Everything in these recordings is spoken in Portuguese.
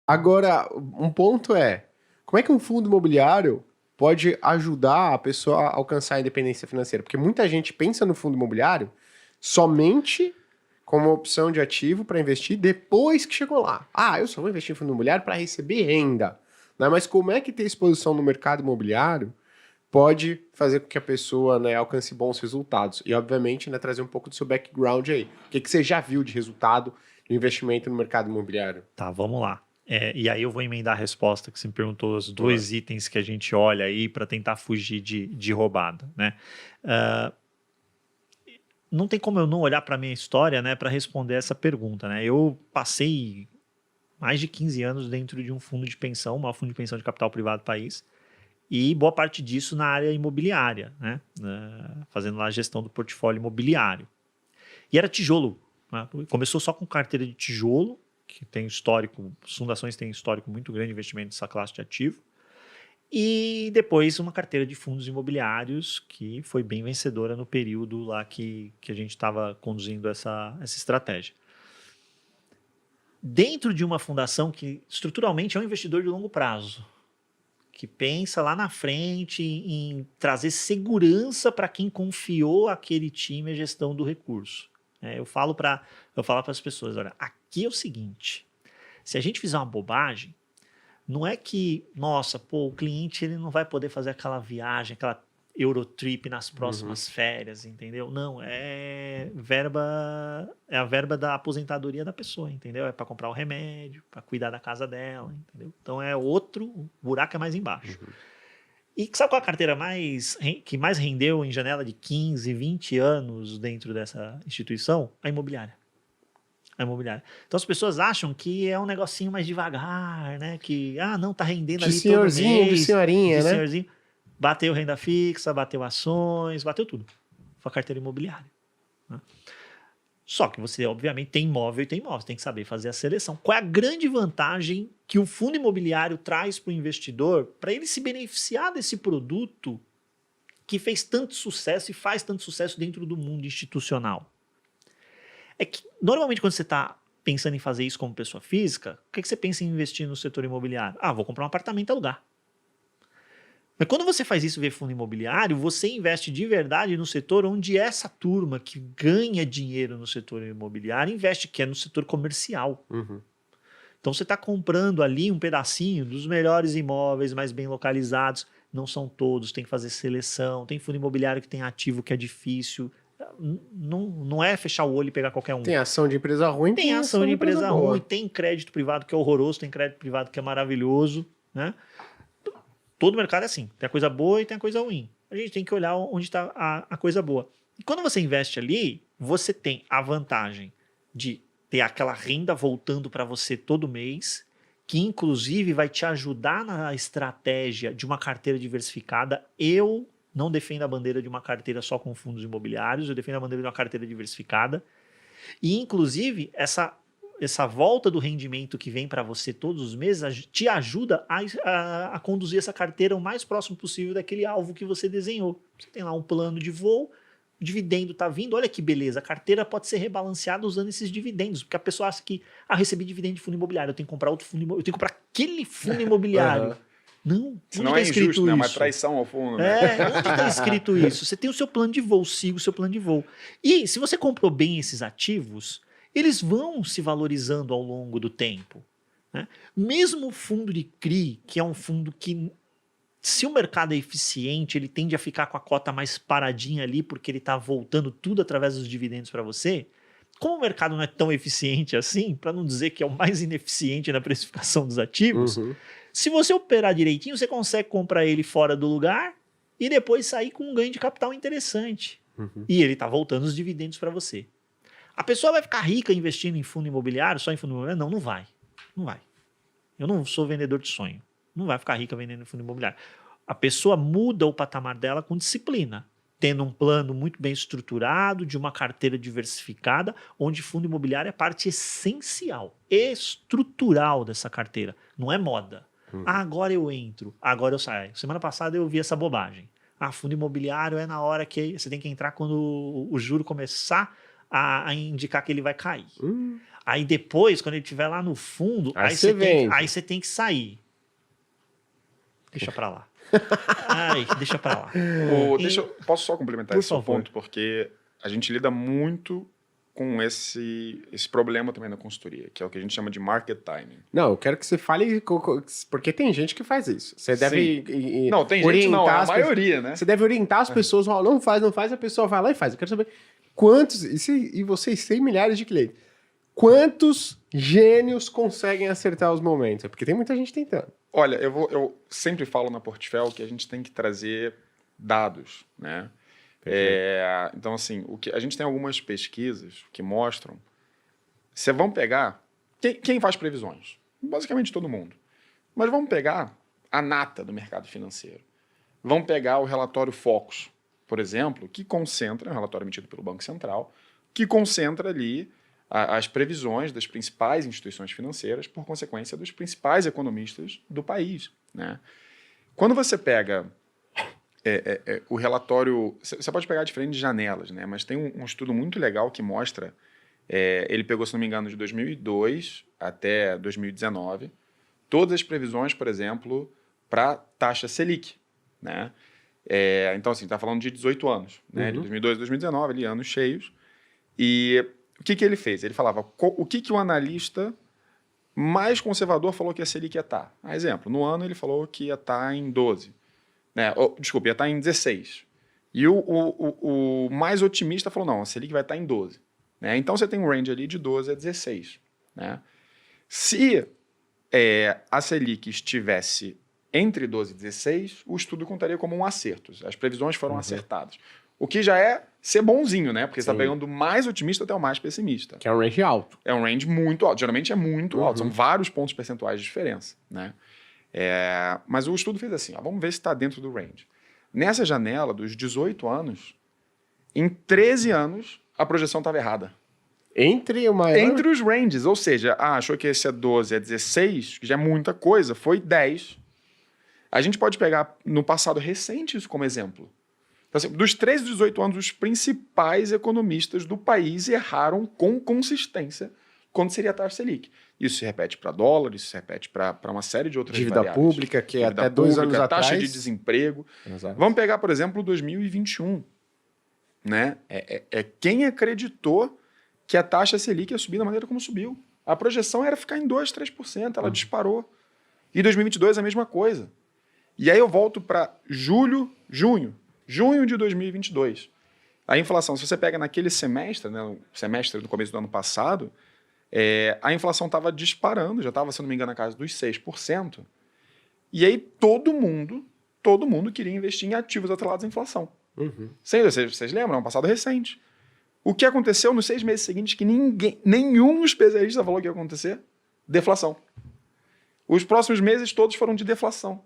Agora, um ponto é, como é que um fundo imobiliário pode ajudar a pessoa a alcançar a independência financeira? Porque muita gente pensa no fundo imobiliário somente como opção de ativo para investir depois que chegou lá. Ah, eu só vou investir em fundo imobiliário para receber renda. Né? Mas como é que ter exposição no mercado imobiliário pode fazer com que a pessoa, né, alcance bons resultados? E, obviamente, né, trazer um pouco do seu background aí. O que você já viu de resultado de investimento no mercado imobiliário? Tá, vamos lá. E aí eu vou emendar a resposta que você me perguntou, os dois itens que a gente olha aí para tentar fugir de roubada, né? Não tem como eu não olhar para a minha história, né, para responder essa pergunta, né? Eu passei mais de 15 anos dentro de um fundo de pensão, um fundo de pensão de capital privado do país, e boa parte disso na área imobiliária, né? Fazendo lá a gestão do portfólio imobiliário. E era tijolo, né? Começou só com carteira de tijolo, que tem histórico, as fundações têm histórico muito grande de investimento nessa classe de ativo, e depois uma carteira de fundos imobiliários que foi bem vencedora no período lá que a gente estava conduzindo essa estratégia. Dentro de uma fundação que estruturalmente é um investidor de longo prazo, que pensa lá na frente em trazer segurança para quem confiou aquele time a gestão do recurso. Eu falo para as pessoas, olha, aqui é o seguinte, se a gente fizer uma bobagem, não é que, nossa, pô, o cliente ele não vai poder fazer aquela viagem, aquela Eurotrip nas próximas férias, entendeu? Não, é a verba da aposentadoria da pessoa, entendeu? É para comprar o remédio, para cuidar da casa dela, entendeu? Então é outro, o buraco é mais embaixo. E sabe qual a carteira que mais rendeu em janela de 15, 20 anos dentro dessa instituição? A imobiliária. Então as pessoas acham que é um negocinho mais devagar, né? Que, não, tá rendendo ali todo mês. De senhorinha, né? Senhorzinho. Bateu renda fixa, bateu ações, bateu tudo. Foi a carteira imobiliária. Né? Só que você, obviamente, tem imóvel e tem imóvel. Você tem que saber fazer a seleção. Qual é a grande vantagem que o fundo imobiliário traz para o investidor para ele se beneficiar desse produto que fez tanto sucesso e faz tanto sucesso dentro do mundo institucional? É que, normalmente, quando você está pensando em fazer isso como pessoa física, o que você pensa em investir no setor imobiliário? Vou comprar um apartamento e alugar. Mas quando você faz isso via fundo imobiliário, você investe de verdade no setor onde essa turma que ganha dinheiro no setor imobiliário investe, que é no setor comercial. Então você está comprando ali um pedacinho dos melhores imóveis, mais bem localizados. Não são todos, tem que fazer seleção. Tem fundo imobiliário que tem ativo que é difícil. Não é fechar o olho e pegar qualquer um. Tem ação de empresa ruim, tem ação de empresa ruim, tem crédito privado que é horroroso, tem crédito privado que é maravilhoso, né? Todo mercado é assim, tem a coisa boa e tem a coisa ruim. A gente tem que olhar onde está a coisa boa. E quando você investe ali, você tem a vantagem de ter aquela renda voltando para você todo mês, que inclusive vai te ajudar na estratégia de uma carteira diversificada. Eu não defendo a bandeira de uma carteira só com fundos imobiliários, eu defendo a bandeira de uma carteira diversificada. E, inclusive, essa volta do rendimento que vem para você todos os meses te ajuda a conduzir essa carteira o mais próximo possível daquele alvo que você desenhou. Você tem lá um plano de voo, o dividendo está vindo, olha que beleza, a carteira pode ser rebalanceada usando esses dividendos, porque a pessoa acha que, recebi dividendo de fundo imobiliário, eu tenho que comprar outro fundo imobiliário, eu tenho que comprar aquele fundo imobiliário. Não, isso não é injusto, né? É uma traição ao fundo. Né? Onde está escrito isso? Você tem o seu plano de voo, siga o seu plano de voo. E se você comprou bem esses ativos, eles vão se valorizando ao longo do tempo. Né? Mesmo o fundo de CRI, que é um fundo que, se o mercado é eficiente, ele tende a ficar com a cota mais paradinha ali, porque ele está voltando tudo através dos dividendos para você. Como o mercado não é tão eficiente assim, para não dizer que é o mais ineficiente na precificação dos ativos, se você operar direitinho, você consegue comprar ele fora do lugar e depois sair com um ganho de capital interessante. E ele está voltando os dividendos para você. A pessoa vai ficar rica investindo em fundo imobiliário, só em fundo imobiliário? Não, não vai. Não vai. Eu não sou vendedor de sonho. Não vai ficar rica vendendo em fundo imobiliário. A pessoa muda o patamar dela com disciplina, tendo um plano muito bem estruturado, de uma carteira diversificada, onde fundo imobiliário é parte essencial, estrutural dessa carteira. Não é moda. Agora eu entro, agora eu saio. Semana passada eu vi essa bobagem. Fundo imobiliário é na hora que você tem que entrar quando o juro começar a indicar que ele vai cair. Aí depois, quando ele estiver lá no fundo, aí você tem que sair. Deixa pra lá. Deixa pra lá. Posso só complementar esse ponto? Porque a gente lida muito com esse problema também na consultoria, que é o que a gente chama de market timing. Não, eu quero que você fale, porque tem gente que faz isso. Você deve não, tem gente não, é a maioria, né? Você deve orientar as pessoas, não faz, a pessoa vai lá e faz. Eu quero saber quantos, e vocês têm milhares de clientes, quantos gênios conseguem acertar os momentos? Porque tem muita gente tentando. Olha, eu sempre falo na Portfel que a gente tem que trazer dados, né? Então, assim, a gente tem algumas pesquisas que mostram. Vocês vão pegar. Quem faz previsões? Basicamente todo mundo. Mas vamos pegar a nata do mercado financeiro. Vamos pegar o relatório Focus, por exemplo, que concentra, um relatório emitido pelo Banco Central, que concentra ali as previsões das principais instituições financeiras, por consequência dos principais economistas do país, né? Quando você pega o relatório, você pode pegar diferentes janelas, né? Mas tem um estudo muito legal que mostra, ele pegou, se não me engano, de 2002 até 2019, todas as previsões, por exemplo, para taxa Selic, né? Então, assim, está falando de 18 anos, né? De 2002 a 2019, ali, anos cheios. E o que ele fez? Ele falava o que o analista mais conservador falou que a Selic ia estar. Exemplo, no ano ele falou que ia estar em 12. Desculpa, ia estar em 16. E o mais otimista falou, não, a Selic vai estar em 12. Né? Então, você tem um range ali de 12 a 16. Né? Se a Selic estivesse entre 12 e 16, o estudo contaria como um acerto. As previsões foram acertadas. O que já é ser bonzinho, né? Porque você está pegando do mais otimista até o mais pessimista. Que é um range alto. É um range muito alto. Geralmente é muito alto. São vários pontos percentuais de diferença, né? Mas o estudo fez assim, vamos ver se está dentro do range. Nessa janela dos 18 anos, em 13 anos, a projeção estava errada. Entre os ranges, ou seja, achou que esse é 12, é 16, que já é muita coisa, foi 10. A gente pode pegar no passado recente isso como exemplo. Então, assim, dos 13 e 18 anos, os principais economistas do país erraram com consistência quando seria a taxa Selic. Isso se repete para dólar, isso se repete para uma série de outras variáveis. Dívida pública, que até 2 anos atrás... Taxa de desemprego. Exato. Vamos pegar, por exemplo, 2021. Né? Quem acreditou que a taxa Selic ia subir da maneira como subiu. A projeção era ficar em 2%, 3%, ela disparou. E 2022 a mesma coisa. E aí eu volto para junho de 2022. A inflação, se você pega naquele semestre, né, o semestre do começo do ano passado, a inflação estava disparando, já estava, se não me engano, na casa dos 6%. E aí todo mundo queria investir em ativos atrelados à inflação. Vocês lembram? É um passado recente. O que aconteceu nos 6 meses seguintes que nenhum especialista falou que ia acontecer? Deflação. Os próximos meses todos foram de deflação.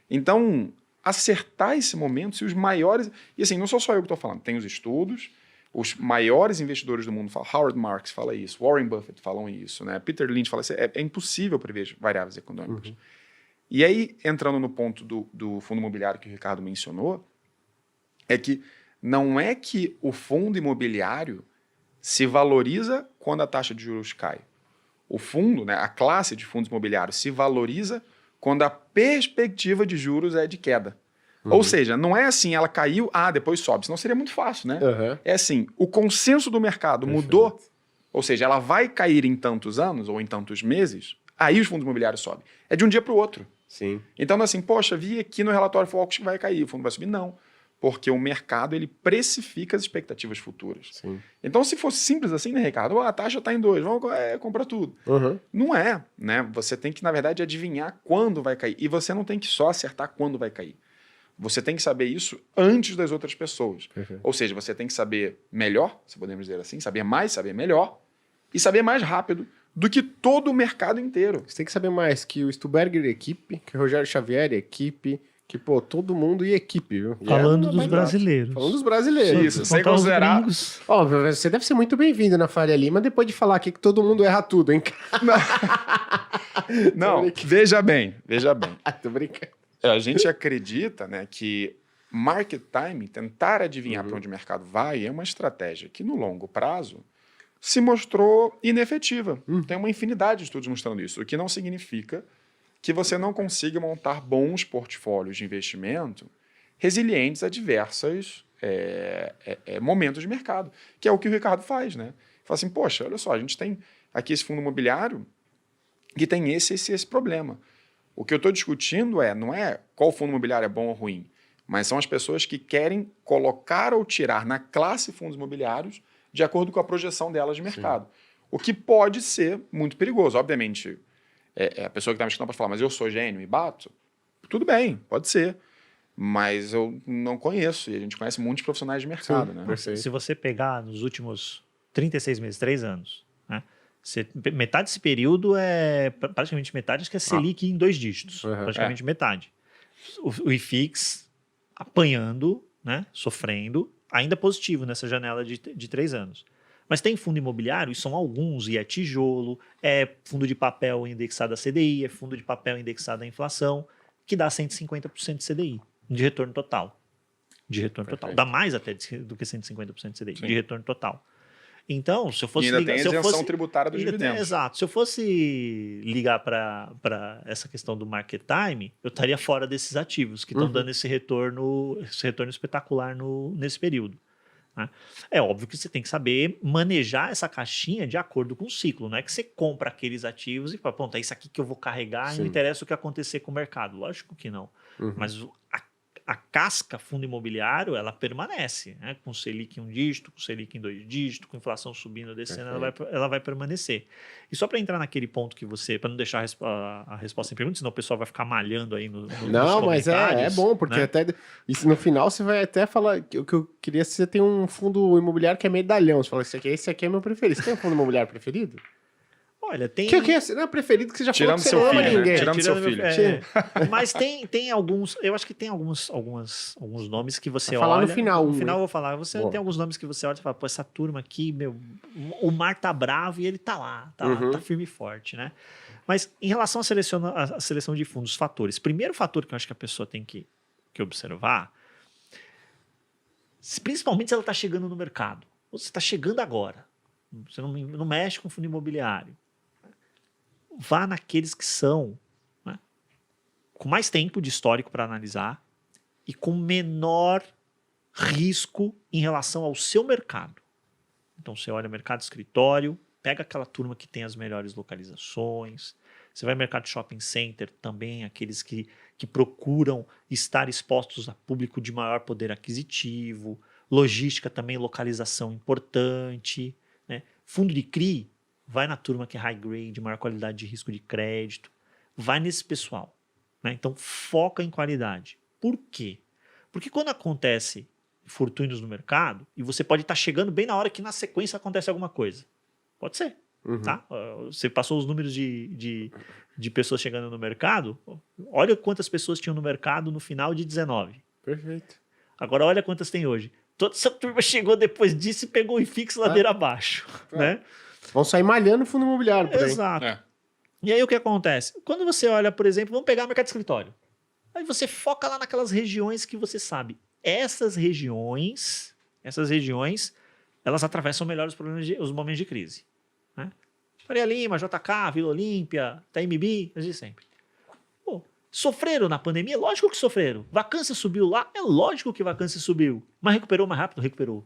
Então, acertar esse momento, se os maiores... E assim, não sou só eu que estou falando, tem os estudos, os maiores investidores do mundo falam, Howard Marks fala isso, Warren Buffett falam isso, né? Peter Lynch fala isso, é impossível prever variáveis econômicas. E aí, entrando no ponto do fundo imobiliário que o Ricardo mencionou, é que não é que o fundo imobiliário se valoriza quando a taxa de juros cai. O fundo, né, a classe de fundos imobiliários se valoriza quando a perspectiva de juros é de queda. Ou seja, não é assim, ela caiu, depois sobe. Senão seria muito fácil, né? É assim, o consenso do mercado mudou, ou seja, ela vai cair em tantos anos ou em tantos meses, aí os fundos imobiliários sobem. É de um dia para o outro. Sim. Então, assim, poxa, vi aqui no relatório Focus que vai cair, o fundo vai subir. Não, porque o mercado, ele precifica as expectativas futuras. Sim. Então, se fosse simples assim, né, Ricardo? A taxa está em 2, vamos comprar tudo. Não é, né? Você tem que, na verdade, adivinhar quando vai cair. E você não tem que só acertar quando vai cair. Você tem que saber isso antes das outras pessoas. Ou seja, você tem que saber melhor, se podemos dizer assim, saber mais, saber melhor, e saber mais rápido do que todo o mercado inteiro. Você tem que saber mais que o Stuberger equipe, que o Rogério Xavier equipe, que, todo mundo e equipe, viu? Falando dos brasileiros. Falando dos brasileiros. Isso, sem considerar... Você deve ser muito bem-vindo na Faria Lima depois de falar aqui que todo mundo erra tudo, hein? Não, veja bem. Tô brincando. A gente acredita, né, que market timing, tentar adivinhar para onde o mercado vai, é uma estratégia que, no longo prazo, se mostrou inefetiva. Tem uma infinidade de estudos mostrando isso, o que não significa que você não consiga montar bons portfólios de investimento resilientes a diversos momentos de mercado, que é o que o Ricardo faz, né? Fala assim, poxa, olha só, a gente tem aqui esse fundo imobiliário que tem esse problema. O que eu estou discutindo não é qual fundo imobiliário é bom ou ruim, mas são as pessoas que querem colocar ou tirar na classe fundos imobiliários de acordo com a projeção delas de mercado. Sim. O que pode ser muito perigoso. Obviamente, a pessoa que está me escutando pode falar, mas eu sou gênio e bato? Tudo bem, pode ser. Mas eu não conheço, e a gente conhece muitos profissionais de mercado. Sim, né? Se você pegar nos últimos 36 meses, 3 anos, né? Metade desse período praticamente metade, acho que é Selic em 2 dígitos, praticamente metade. O IFIX apanhando, né? Sofrendo, ainda positivo nessa janela de 3 anos. Mas tem fundo imobiliário, e são alguns, e é tijolo, é fundo de papel indexado a CDI, é fundo de papel indexado à inflação, que dá 150% de CDI, de retorno total. De retorno total. Dá mais até do que 150% de CDI, de retorno total. Então, se eu fosse... E ainda tem a isenção tributária dos dividendos. Exato. Se eu fosse ligar para essa questão do market time, eu estaria fora desses ativos que estão dando esse retorno espetacular nesse período. Né? É óbvio que você tem que saber manejar essa caixinha de acordo com o ciclo. Não é que você compra aqueles ativos e fala, pronto, é isso aqui que eu vou carregar e não interessa o que acontecer com o mercado. Lógico que não. Mas a casca fundo imobiliário, ela permanece, né? Com Selic em 1 dígito, com Selic em 2 dígitos, com inflação subindo, descendo, ela vai permanecer. E só para entrar naquele ponto que você, para não deixar a resposta em pergunta, senão o pessoal vai ficar malhando aí nos Não, mas é bom, porque né? até isso, no final você vai até falar, o que eu queria se você tem um fundo imobiliário que é medalhão, você fala, esse aqui é meu preferido. Você tem um fundo imobiliário preferido? Olha, tem... Que não é preferido que você já falou que você não ama ninguém. Tirando seu filho. Mas tem alguns... Eu acho que tem alguns nomes que você vai falar olha... no final. No final eu vou falar. Tem alguns nomes que você olha e fala, pô, essa turma aqui, o mar tá bravo e ele tá lá. Tá firme e forte, né? Mas em relação à seleção de fundos, fatores. Primeiro fator que eu acho que a pessoa tem que observar, principalmente se ela está chegando no mercado. Ou você está chegando agora. Você não mexe com fundo imobiliário. Vá naqueles que são, né, com mais tempo de histórico para analisar e com menor risco em relação ao seu mercado. Então, você olha mercado escritório, pega aquela turma que tem as melhores localizações. Você vai no mercado de shopping center também, aqueles que procuram estar expostos a público de maior poder aquisitivo. Logística também, localização importante. Né? Fundo de CRI, vai na turma que é high grade, maior qualidade de risco de crédito. Vai nesse pessoal. Né? Então, foca em qualidade. Por quê? Porque quando acontece fortunos no mercado, e você pode estar chegando bem na hora que na sequência acontece alguma coisa. Pode ser. Tá? Você passou os números de pessoas chegando no mercado. Olha quantas pessoas tinham no mercado no final de 19. Perfeito. Agora olha quantas tem hoje. Toda essa turma chegou depois disso e pegou o IFIX ladeira abaixo. Né? Vão sair malhando o fundo imobiliário por aí. Exato. E aí o que acontece? Quando você olha, por exemplo, vamos pegar o mercado de escritório. Aí você foca lá naquelas regiões que você sabe. Essas regiões, elas atravessam melhor os momentos de crise. Né? Faria Lima, JK, Vila Olímpia, TMB, de sempre. Pô, sofreram na pandemia? Lógico que sofreram. Vacância subiu lá? É lógico que vacância subiu. Mas recuperou mais rápido? Recuperou.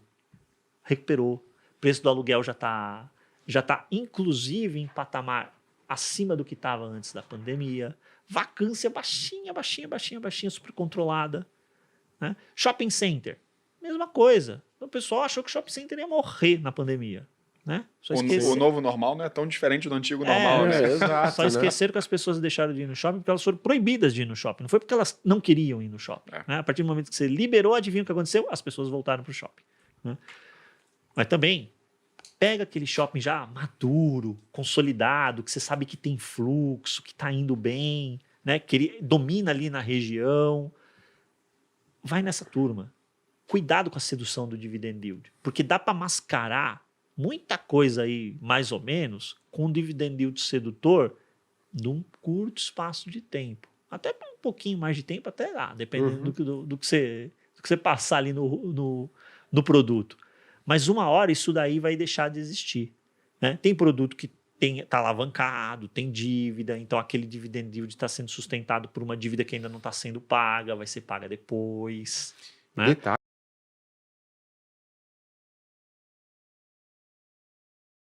O preço do aluguel já está inclusive em patamar acima do que estava antes da pandemia. Vacância baixinha, super controlada. Né? Shopping center, mesma coisa. O pessoal achou que o shopping center ia morrer na pandemia. Né? O novo normal não é tão diferente do antigo normal. Né? Exato, só esqueceram que as pessoas deixaram de ir no shopping porque elas foram proibidas de ir no shopping. Não foi porque elas não queriam ir no shopping. Né? A partir do momento que você liberou, adivinha o que aconteceu? As pessoas voltaram para o shopping. Né? Mas também, pega aquele shopping já maduro, consolidado, que você sabe que tem fluxo, que está indo bem, né? Que ele domina ali na região. Vai nessa turma. Cuidado com a sedução do dividend yield, porque dá para mascarar muita coisa aí, mais ou menos, com um dividend yield sedutor num curto espaço de tempo. Até um pouquinho mais de tempo, até lá, dependendo do que você que você passar ali no produto. Mas uma hora isso daí vai deixar de existir. Né? Tem produto que está alavancado, tem dívida, então aquele dividend yield está sendo sustentado por uma dívida que ainda não está sendo paga, vai ser paga depois. Né? Detalhe.